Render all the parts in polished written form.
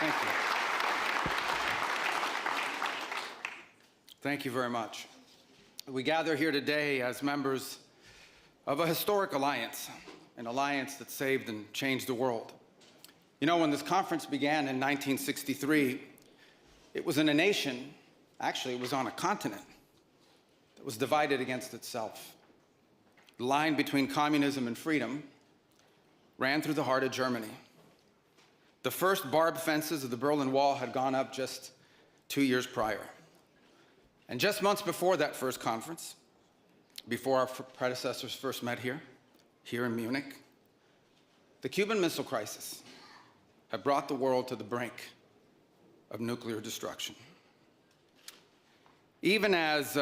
Thank you. Thank you very much. We gather here today as members of a historic alliance, an alliance that saved and changed the world. You know, when this conference began in 1963, it was in a nation, actually it was on a continent, that was divided against itself. The line between communism and freedom ran through the heart of Germany. The first barbed fences of the Berlin Wall had gone up just 2 years prior. And just months before that first conference, before our predecessors first met here in Munich, the Cuban Missile Crisis had brought the world to the brink of nuclear destruction. Even as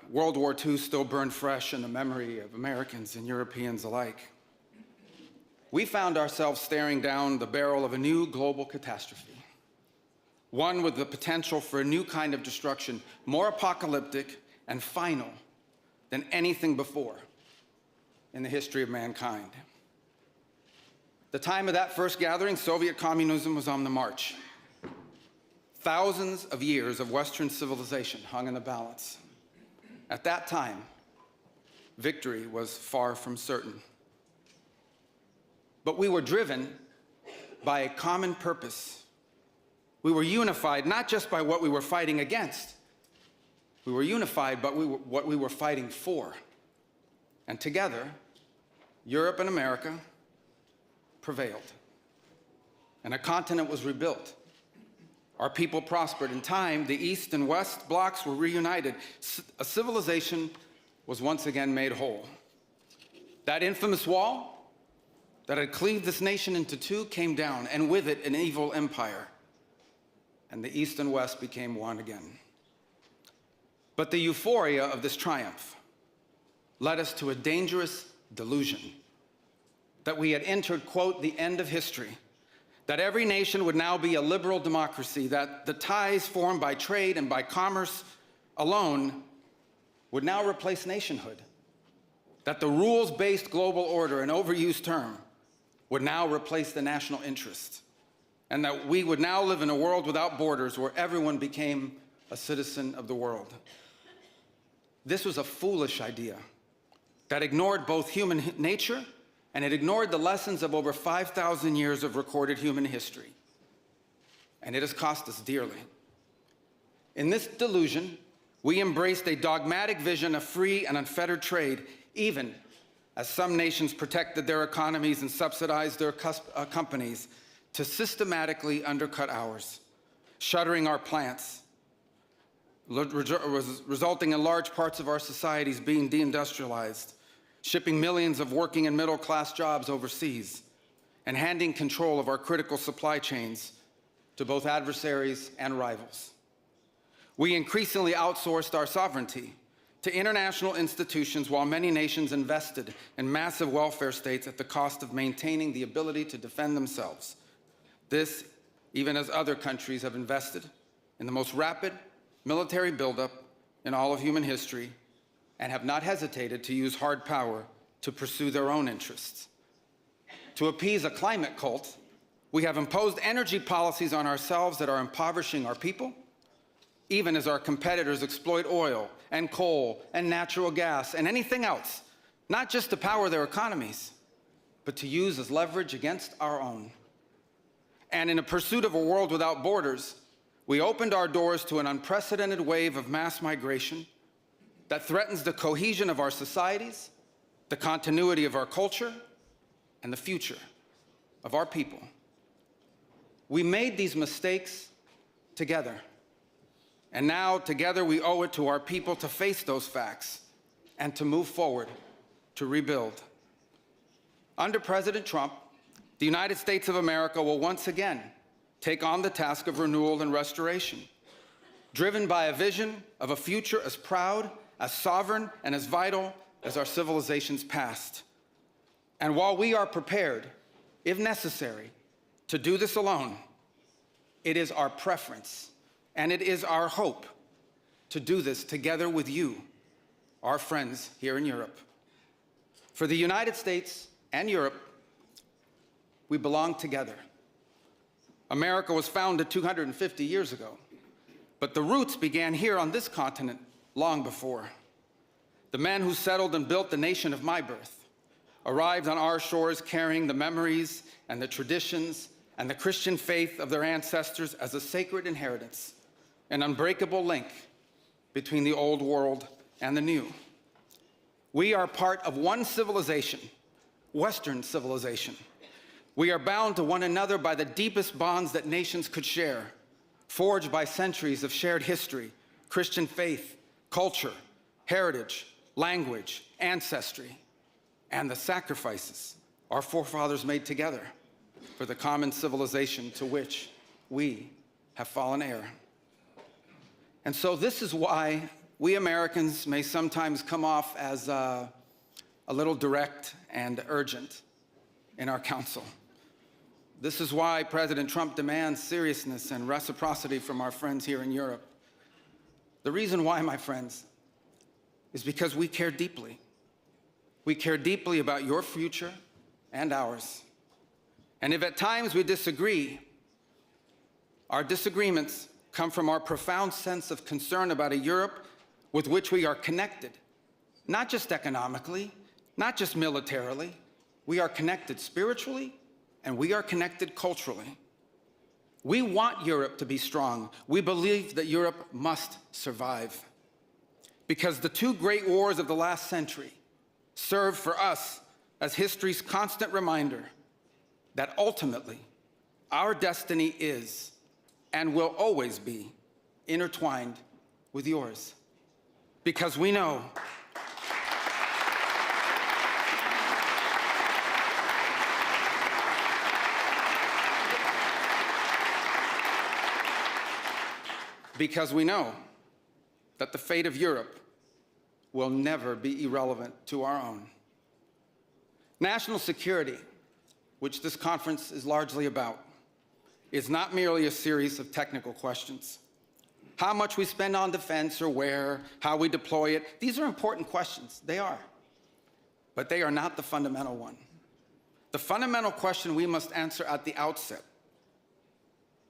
World War II still burned fresh in the memory of Americans and Europeans alike, we found ourselves staring down the barrel of a new global catastrophe, one with the potential for a new kind of destruction, more apocalyptic and final than anything before in the history of mankind. The time of that first gathering, Soviet communism was on the march. Thousands of years of Western civilization hung in the balance. At that time, victory was far from certain. But we were driven by a common purpose. We were unified not just by what we were fighting against. We were unified by what we were fighting for. And together, Europe and America prevailed. And a continent was rebuilt. Our people prospered. In time, the East and West blocks were reunited. A civilization was once again made whole. That infamous wall that had cleaved this nation into two came down, and with it, an evil empire. And the East and West became one again. But the euphoria of this triumph led us to a dangerous delusion that we had entered, quote, the end of history, that every nation would now be a liberal democracy, that the ties formed by trade and by commerce alone would now replace nationhood, that the rules-based global order, an overused term, would now replace the national interest, and that we would now live in a world without borders where everyone became a citizen of the world. This was a foolish idea that ignored both human nature and it ignored the lessons of over 5,000 years of recorded human history. And it has cost us dearly. In this delusion, we embraced a dogmatic vision of free and unfettered trade, even as some nations protected their economies and subsidized their companies to systematically undercut ours, shuttering our plants, resulting in large parts of our societies being deindustrialized, shipping millions of working and middle-class jobs overseas, and handing control of our critical supply chains to both adversaries and rivals. We increasingly outsourced our sovereignty to international institutions while many nations invested in massive welfare states at the cost of maintaining the ability to defend themselves. This, even as other countries have invested in the most rapid military buildup in all of human history and have not hesitated to use hard power to pursue their own interests. To appease a climate cult, we have imposed energy policies on ourselves that are impoverishing our people, even as our competitors exploit oil and coal and natural gas and anything else, not just to power their economies, but to use as leverage against our own. And in a pursuit of a world without borders, we opened our doors to an unprecedented wave of mass migration that threatens the cohesion of our societies, the continuity of our culture, and the future of our people. We made these mistakes together. And now, together, we owe it to our people to face those facts and to move forward, to rebuild. Under President Trump, the United States of America will once again take on the task of renewal and restoration, driven by a vision of a future as proud, as sovereign, and as vital as our civilization's past. And while we are prepared, if necessary, to do this alone, it is our preference and it is our hope to do this together with you, our friends here in Europe. For the United States and Europe, we belong together. America was founded 250 years ago, but the roots began here on this continent long before. The men who settled and built the nation of my birth arrived on our shores carrying the memories and the traditions and the Christian faith of their ancestors as a sacred inheritance, an unbreakable link between the old world and the new. We are part of one civilization, Western civilization. We are bound to one another by the deepest bonds that nations could share, forged by centuries of shared history, Christian faith, culture, heritage, language, ancestry, and the sacrifices our forefathers made together for the common civilization to which we have fallen heir. And so this is why we Americans may sometimes come off as a little direct and urgent in our counsel. This is why President Trump demands seriousness and reciprocity from our friends here in Europe. The reason why, my friends, is because we care deeply. We care deeply about your future and ours. And if at times we disagree, our disagreements come from our profound sense of concern about a Europe with which we are connected, not just economically, not just militarily. We are connected spiritually, and we are connected culturally. We want Europe to be strong. We believe that Europe must survive. Because the two great wars of the last century serve for us as history's constant reminder that ultimately our destiny is and will always be intertwined with yours. Because we know that the fate of Europe will never be irrelevant to our own. National security, which this conference is largely about, is not merely a series of technical questions. How much we spend on defense or where, how we deploy it, these are important questions. They are. But they are not the fundamental one. The fundamental question we must answer at the outset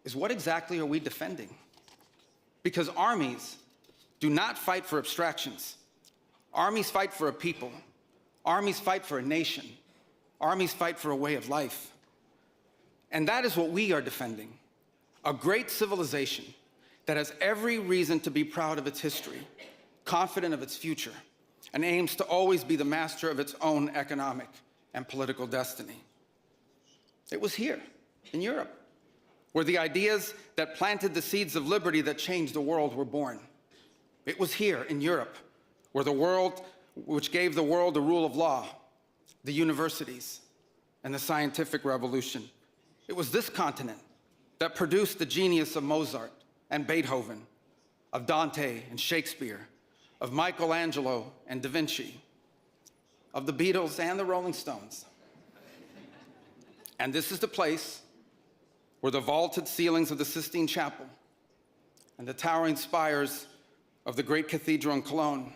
is, what exactly are we defending? Because armies do not fight for abstractions. Armies fight for a people. Armies fight for a nation. Armies fight for a way of life. And that is what we are defending, a great civilization that has every reason to be proud of its history, confident of its future, and aims to always be the master of its own economic and political destiny. It was here, in Europe, where the ideas that planted the seeds of liberty that changed the world were born. It was here, in Europe, where which gave the world the rule of law, the universities, and the scientific revolution. It was this continent that produced the genius of Mozart and Beethoven, of Dante and Shakespeare, of Michelangelo and Da Vinci, of the Beatles and the Rolling Stones. And this is the place where the vaulted ceilings of the Sistine Chapel and the towering spires of the great cathedral in Cologne,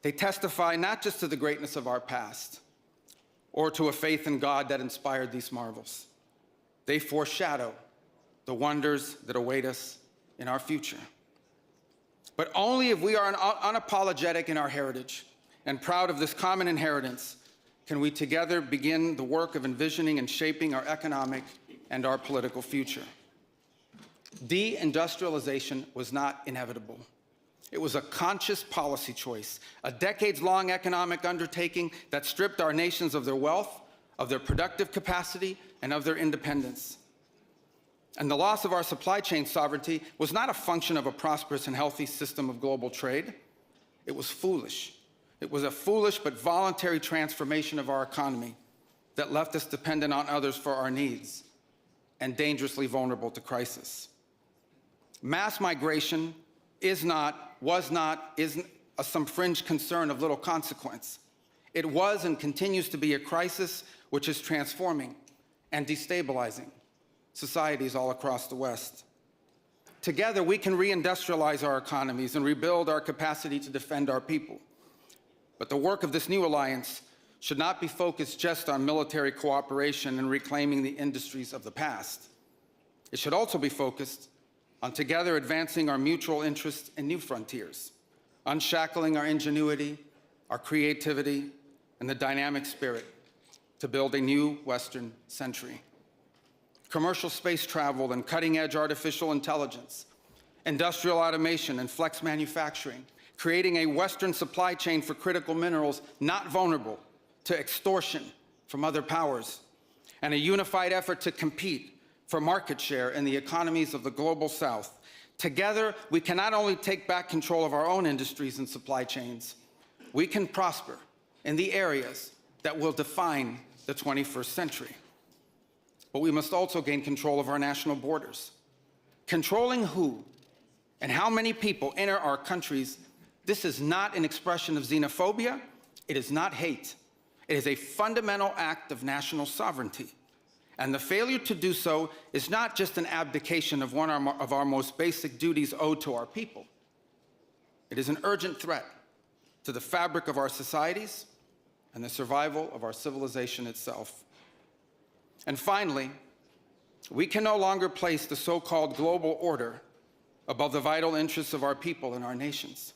they testify not just to the greatness of our past or to a faith in God that inspired these marvels. They foreshadow the wonders that await us in our future. But only if we are unapologetic in our heritage and proud of this common inheritance can we together begin the work of envisioning and shaping our economic and our political future. Deindustrialization was not inevitable. It was a conscious policy choice, a decades-long economic undertaking that stripped our nations of their wealth, of their productive capacity, and of their independence. And the loss of our supply chain sovereignty was not a function of a prosperous and healthy system of global trade. It was foolish. It was a foolish but voluntary transformation of our economy that left us dependent on others for our needs and dangerously vulnerable to crisis. Mass migration isn't some fringe concern of little consequence. It was and continues to be a crisis which is transforming and destabilizing societies all across the West. Together, we can reindustrialize our economies and rebuild our capacity to defend our people. But the work of this new alliance should not be focused just on military cooperation and reclaiming the industries of the past. It should also be focused on together advancing our mutual interests in new frontiers, unshackling our ingenuity, our creativity, and the dynamic spirit to build a new Western century. Commercial space travel and cutting-edge artificial intelligence, industrial automation and flex manufacturing, creating a Western supply chain for critical minerals not vulnerable to extortion from other powers, and a unified effort to compete for market share in the economies of the global South. Together, we can not only take back control of our own industries and supply chains, we can prosper in the areas that will define the 21st century. But we must also gain control of our national borders. Controlling who and how many people enter our countries, this is not an expression of xenophobia. It is not hate. It is a fundamental act of national sovereignty. And the failure to do so is not just an abdication of one of our most basic duties owed to our people. It is an urgent threat to the fabric of our societies and the survival of our civilization itself. And finally, we can no longer place the so-called global order above the vital interests of our people and our nations.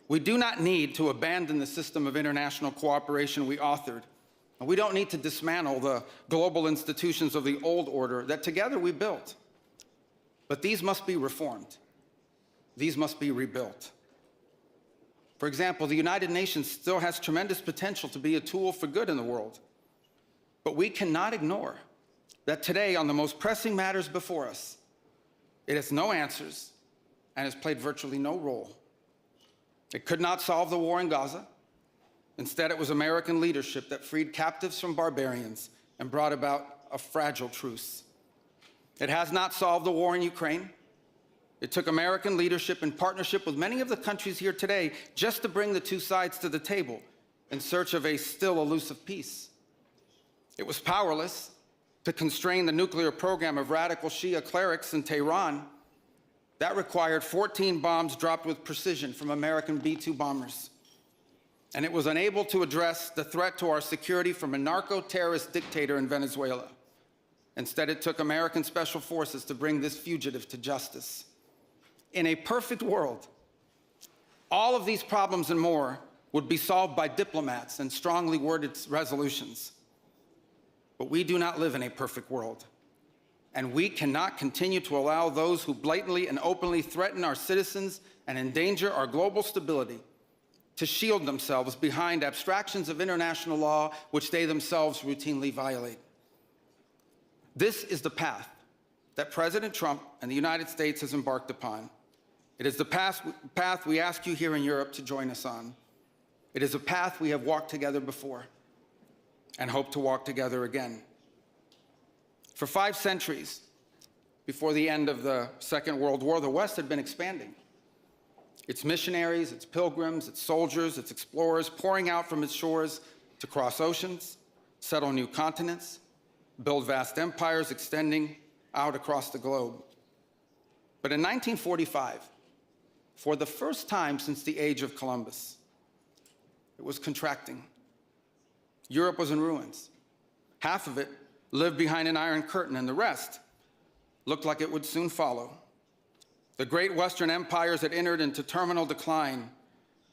We do not need to abandon the system of international cooperation we authored, and we don't need to dismantle the global institutions of the old order that together we built. But these must be reformed. These must be rebuilt. For example, the United Nations still has tremendous potential to be a tool for good in the world. But we cannot ignore that today, on the most pressing matters before us, it has no answers and has played virtually no role. It could not solve the war in Gaza. Instead, it was American leadership that freed captives from barbarians and brought about a fragile truce. It has not solved the war in Ukraine. It took American leadership in partnership with many of the countries here today just to bring the two sides to the table in search of a still elusive peace. It was powerless to constrain the nuclear program of radical Shia clerics in Tehran. That required 14 bombs dropped with precision from American B-2 bombers. And it was unable to address the threat to our security from a narco-terrorist dictator in Venezuela. Instead, it took American special forces to bring this fugitive to justice. In a perfect world, all of these problems and more would be solved by diplomats and strongly worded resolutions. But we do not live in a perfect world, and we cannot continue to allow those who blatantly and openly threaten our citizens and endanger our global stability to shield themselves behind abstractions of international law which they themselves routinely violate. This is the path that President Trump and the United States has embarked upon. It is the path we ask you here in Europe to join us on. It is a path we have walked together before and hope to walk together again. For 5 centuries, before the end of the Second World War, the West had been expanding. Its missionaries, its pilgrims, its soldiers, its explorers pouring out from its shores to cross oceans, settle new continents, build vast empires extending out across the globe. But in 1945, for the first time since the age of Columbus, it was contracting. Europe was in ruins. Half of it lived behind an iron curtain, and the rest looked like it would soon follow. The great Western empires had entered into terminal decline,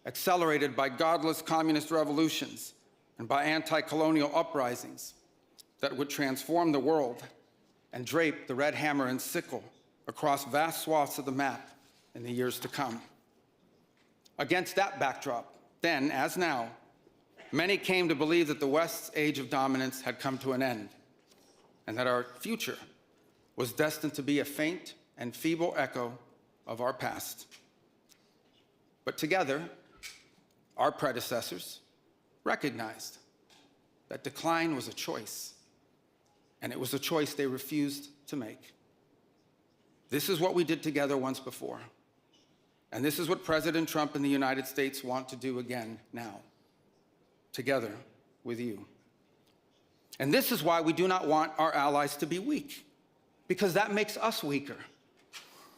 accelerated by godless communist revolutions and by anti-colonial uprisings that would transform the world and drape the red hammer and sickle across vast swaths of the map in the years to come. Against that backdrop, then as now, many came to believe that the West's age of dominance had come to an end, and that our future was destined to be a faint and feeble echo of our past. But together, our predecessors recognized that decline was a choice, and it was a choice they refused to make. This is what we did together once before, and this is what President Trump and the United States want to do again now, together with you. And this is why we do not want our allies to be weak, because that makes us weaker.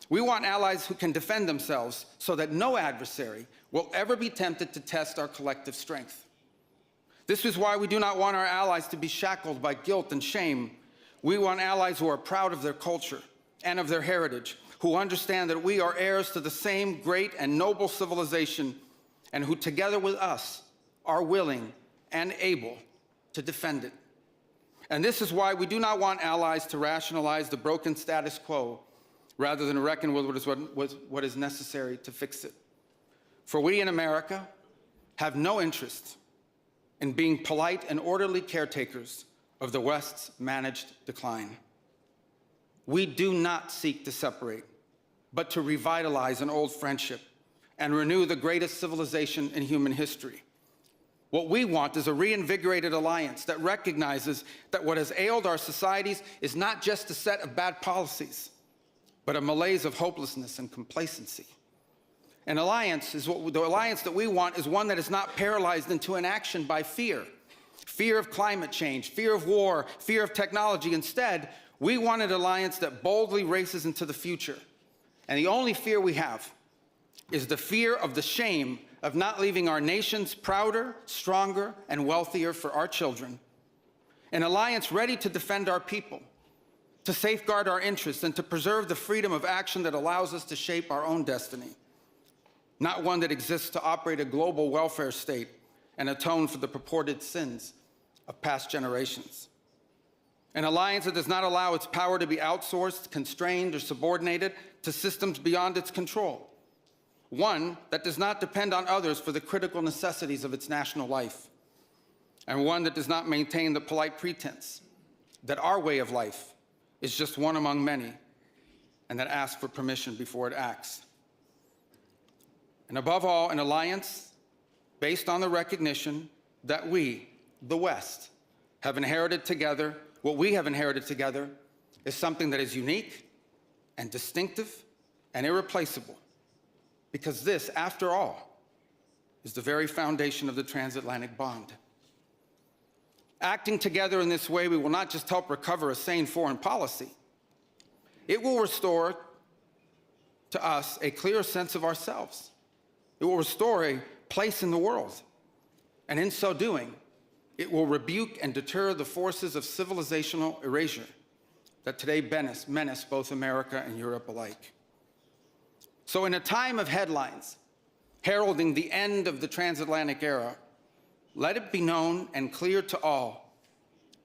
We want allies who can defend themselves so that no adversary will ever be tempted to test our collective strength. This is why we do not want our allies to be shackled by guilt and shame. We want allies who are proud of their culture and of their heritage, who understand that we are heirs to the same great and noble civilization, and who together with us are willing and able to defend it. And this is why we do not want allies to rationalize the broken status quo rather than reckon with what is necessary to fix it. For we in America have no interest in being polite and orderly caretakers of the West's managed decline. We do not seek to separate, but to revitalize an old friendship and renew the greatest civilization in human history. What we want is a reinvigorated alliance that recognizes that what has ailed our societies is not just a set of bad policies, but a malaise of hopelessness and complacency. An alliance the alliance that we want is one that is not paralyzed into inaction by fear. Fear of climate change, fear of war, fear of technology. Instead, we want an alliance that boldly races into the future. And the only fear we have is the fear of the shame of not leaving our nations prouder, stronger, and wealthier for our children. An alliance ready to defend our people, to safeguard our interests, and to preserve the freedom of action that allows us to shape our own destiny. Not one that exists to operate a global welfare state and atone for the purported sins of past generations. An alliance that does not allow its power to be outsourced, constrained, or subordinated to systems beyond its control. One that does not depend on others for the critical necessities of its national life. And one that does not maintain the polite pretense that our way of life is just one among many, and that asks for permission before it acts. And above all, an alliance based on the recognition that we, the West, have inherited together. What we have inherited together is something that is unique and distinctive and irreplaceable, because this, after all, is the very foundation of the transatlantic bond. Acting together in this way, we will not just help recover a sane foreign policy, it will restore to us a clearer sense of ourselves. It will restore a place in the world. And in so doing, it will rebuke and deter the forces of civilizational erasure that today menace both America and Europe alike. So in a time of headlines heralding the end of the transatlantic era, let it be known and clear to all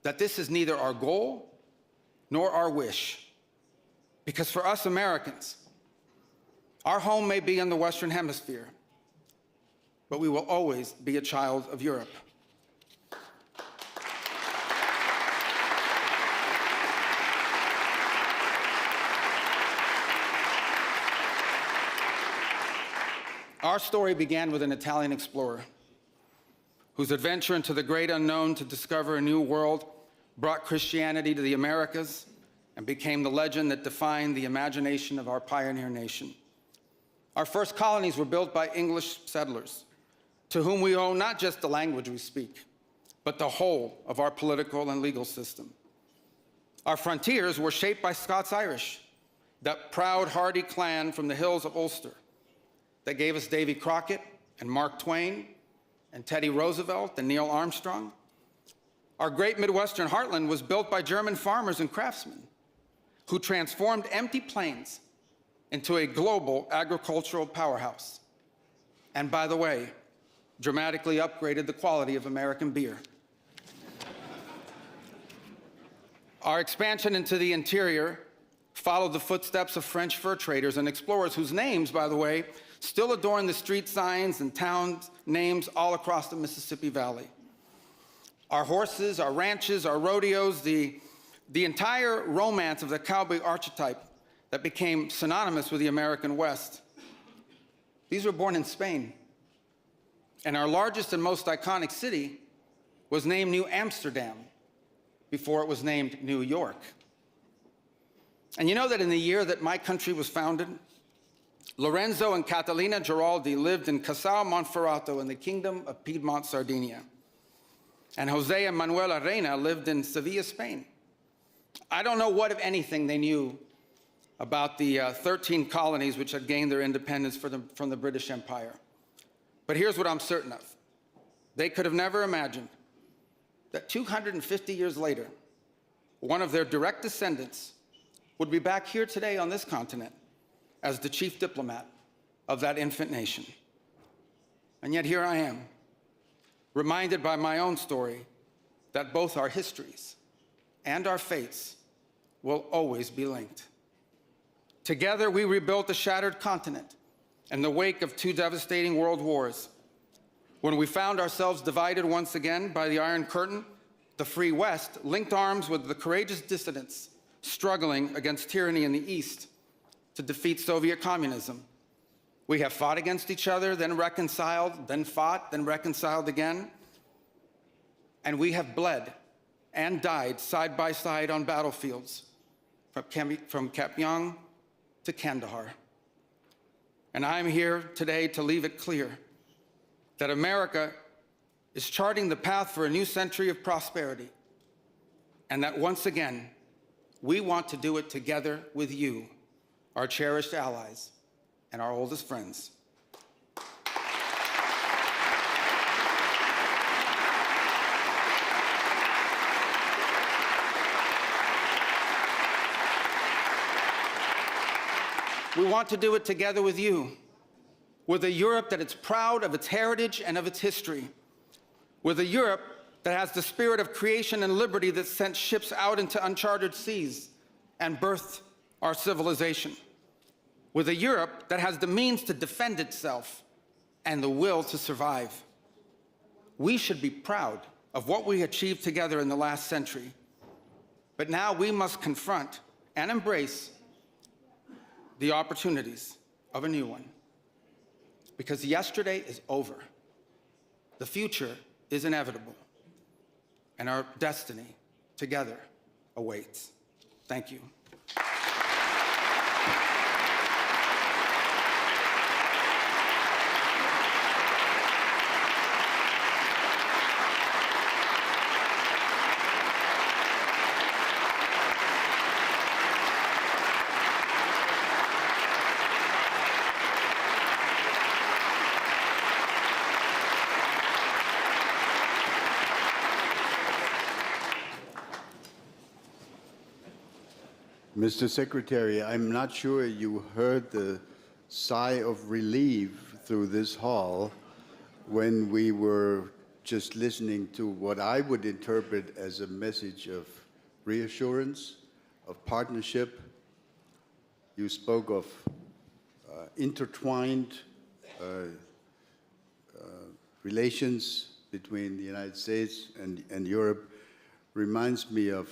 that this is neither our goal nor our wish. Because for us Americans, our home may be in the Western Hemisphere, but we will always be a child of Europe. Our story began with an Italian explorer whose adventure into the great unknown to discover a new world brought Christianity to the Americas and became the legend that defined the imagination of our pioneer nation. Our first colonies were built by English settlers, to whom we owe not just the language we speak, but the whole of our political and legal system. Our frontiers were shaped by Scots-Irish, that proud, hardy clan from the hills of Ulster that gave us Davy Crockett and Mark Twain and Teddy Roosevelt and Neil Armstrong. Our great Midwestern heartland was built by German farmers and craftsmen who transformed empty plains into a global agricultural powerhouse. And by the way, dramatically upgraded the quality of American beer. Our expansion into the interior followed the footsteps of French fur traders and explorers whose names, by the way, still adorn the street signs and town names all across the Mississippi Valley. Our horses, our ranches, our rodeos, the entire romance of the cowboy archetype that became synonymous with the American West. These were born in Spain. And our largest and most iconic city was named New Amsterdam before it was named New York. And you know that in the year that my country was founded, Lorenzo and Catalina Giraldi lived in Casal Monferrato in the Kingdom of Piedmont, Sardinia. And Jose and Manuel Arena lived in Sevilla, Spain. I don't know what, if anything, they knew about the 13 colonies which had gained their independence from the British Empire. But here's what I'm certain of. They could have never imagined that 250 years later, one of their direct descendants would be back here today on this continent as the chief diplomat of that infant nation. And yet here I am, reminded by my own story that both our histories and our fates will always be linked. Together, we rebuilt a shattered continent in the wake of 2 devastating world wars. When we found ourselves divided once again by the Iron Curtain, the Free West linked arms with the courageous dissidents struggling against tyranny in the East to defeat Soviet communism. We have fought against each other, then reconciled, then fought, then reconciled again. And we have bled and died side by side on battlefields from Kapyong to Kandahar. And I'm here today to leave it clear that America is charting the path for a new century of prosperity, and that once again, we want to do it together with you, our cherished allies and our oldest friends. We want to do it together with you, with a Europe that is proud of its heritage and of its history, with a Europe that has the spirit of creation and liberty that sent ships out into uncharted seas and birthed our civilization, with a Europe that has the means to defend itself and the will to survive. We should be proud of what we achieved together in the last century, but now we must confront and embrace the opportunities of a new one. Because yesterday is over. The future is inevitable. And our destiny together awaits. Thank you. Mr. Secretary, I'm not sure you heard the sigh of relief through this hall when we were just listening to what I would interpret as a message of reassurance, of partnership. You spoke of intertwined relations between the United States and Europe. Reminds me of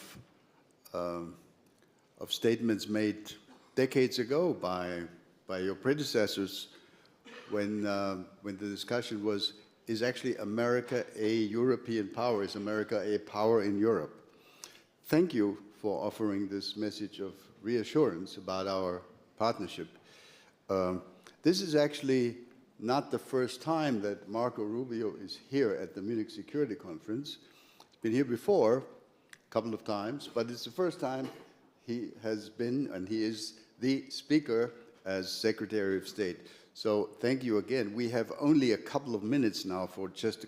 statements made decades ago by your predecessors when the discussion was, is actually America a European power? Is America a power in Europe? Thank you for offering this message of reassurance about our partnership. This is actually not the first time that Marco Rubio is here at the Munich Security Conference. He's been here before, a couple of times, but it's the first time he has been, and he is the speaker as Secretary of State. So thank you again. We have only a couple of minutes now for just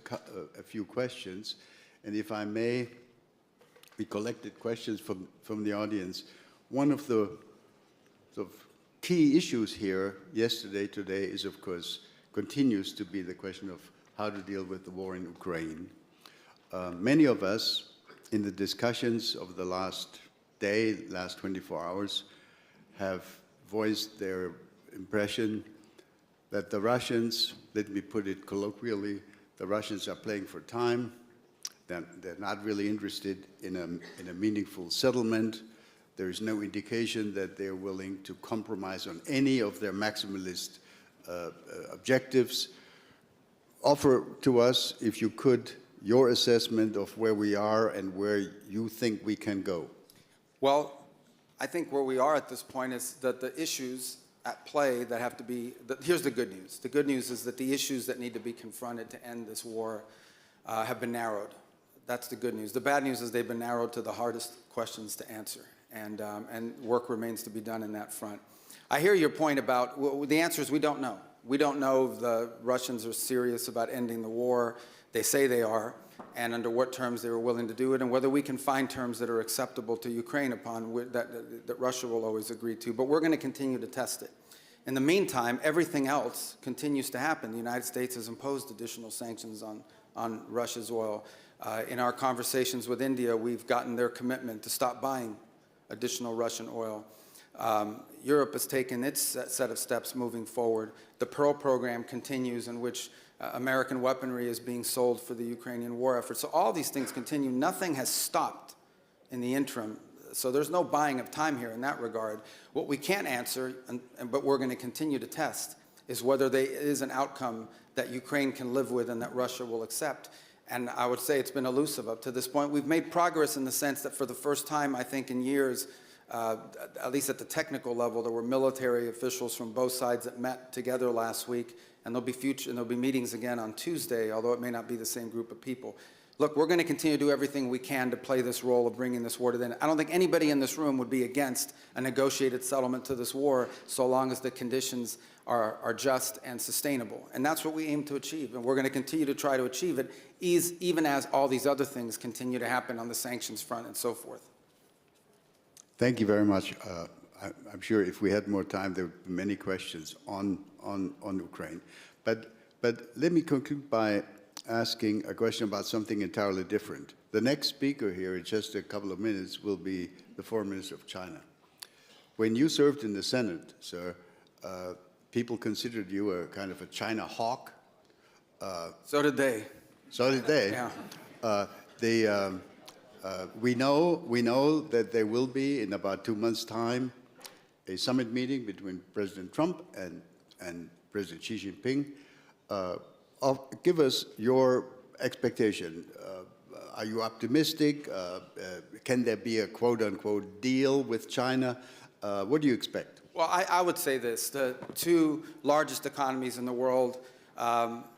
a few questions. And if I may, we collected questions from the audience. One of the sort of key issues here yesterday, today, is of course, continues to be the question of how to deal with the war in Ukraine. Many of us in the discussions of the last 24 hours, have voiced their impression that the Russians, let me put it colloquially, the Russians are playing for time. They're not really interested in a meaningful settlement. There is no indication that they're willing to compromise on any of their maximalist objectives. Offer to us, if you could, your assessment of where we are and where you think we can go. Well, I think where we are at this point is that the issues at play that have to be, here's the good news. The good news is that the issues that need to be confronted to end this war have been narrowed. That's the good news. The bad news is they've been narrowed to the hardest questions to answer, and work remains to be done in that front. I hear your point about, well, the answer is we don't know. We don't know if the Russians are serious about ending the war. They say they are. and under what terms they were willing to do it, and whether we can find terms that are acceptable to Ukraine upon that Russia will always agree to. But we're going to continue to test it. In the meantime, everything else continues to happen. The United States has imposed additional sanctions on Russia's oil. In our conversations with India, we've gotten their commitment to stop buying additional Russian oil. Europe has taken its set of steps moving forward. The Pearl program continues, in which American weaponry is being sold for the Ukrainian war effort. So all these things continue. Nothing has stopped in the interim. So there's no buying of time here in that regard. What we can't answer, but we're going to continue to test, is whether there is an outcome that Ukraine can live with and that Russia will accept. And I would say it's been elusive up to this point. We've made progress in the sense that for the first time, I think, in years, at least at the technical level, there were military officials from both sides that met together last week, and there'll be meetings again on Tuesday, although it may not be the same group of people. Look, we're going to continue to do everything we can to play this role of bringing this war to the end. I don't think anybody in this room would be against a negotiated settlement to this war so long as the conditions are just and sustainable. And that's what we aim to achieve, and we're going to continue to try to achieve it, even as all these other things continue to happen on the sanctions front and so forth. Thank you very much. I'm sure if we had more time, there would be many questions on Ukraine. But let me conclude by asking a question about something entirely different. The next speaker here in just a couple of minutes will be the Foreign Minister of China. When you served in the Senate, sir, people considered you a kind of a China hawk. So did they. So did they. Yeah. We know that there will be, in about 2 months' time, a summit meeting between President Trump and President Xi Jinping. Give us your expectation. Are you optimistic? Can there be a quote-unquote deal with China? What do you expect? Well, I would say this. The two largest economies in the world,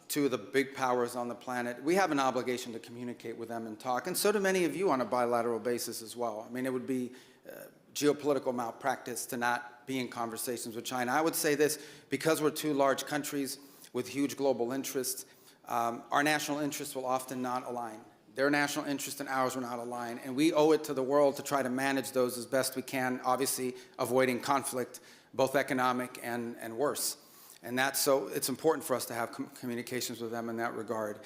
two of the big powers on the planet, we have an obligation to communicate with them and talk, and so do many of you on a bilateral basis as well. I mean, it would be geopolitical malpractice to not be in conversations with China. I would say this, because we're two large countries with huge global interests, our national interests will often not align. Their national interests and ours will not align, and we owe it to the world to try to manage those as best we can, obviously avoiding conflict, both economic and worse. And so it's important for us to have communications with them in that regard.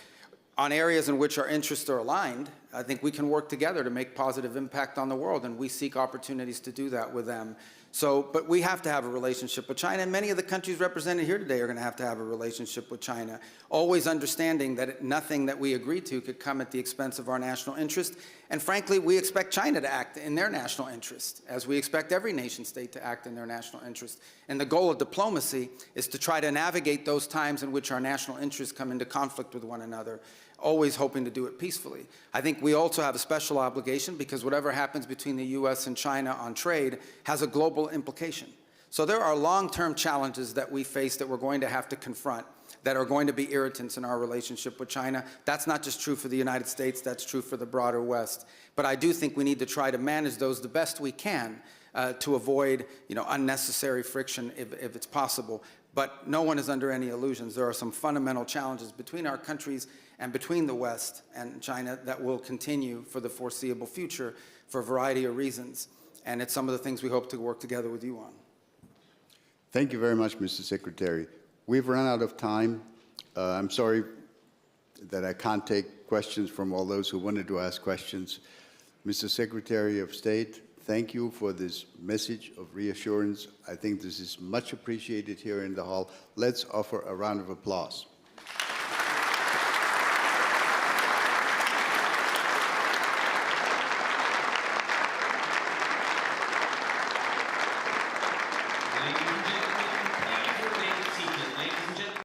On areas in which our interests are aligned, I think we can work together to make positive impact on the world, and we seek opportunities to do that with them. But we have to have a relationship with China, and many of the countries represented here today are going to have a relationship with China, always understanding that nothing that we agree to could come at the expense of our national interest. And frankly, we expect China to act in their national interest, as we expect every nation state to act in their national interest. And the goal of diplomacy is to try to navigate those times in which our national interests come into conflict with one another, always hoping to do it peacefully. I think we also have a special obligation, because whatever happens between the U.S. and China on trade has a global implication. So there are long-term challenges that we face that we're going to have to confront, that are going to be irritants in our relationship with China. That's not just true for the United States, that's true for the broader West. But I do think we need to try to manage those the best we can to avoid, unnecessary friction if it's possible. But no one is under any illusions. There are some fundamental challenges between our countries and between the West and China that will continue for the foreseeable future for a variety of reasons. And it's some of the things we hope to work together with you on. Thank you very much, Mr. Secretary. We've run out of time. I'm sorry that I can't take questions from all those who wanted to ask questions. Mr. Secretary of State, thank you for this message of reassurance. I think this is much appreciated here in the hall. Let's offer a round of applause.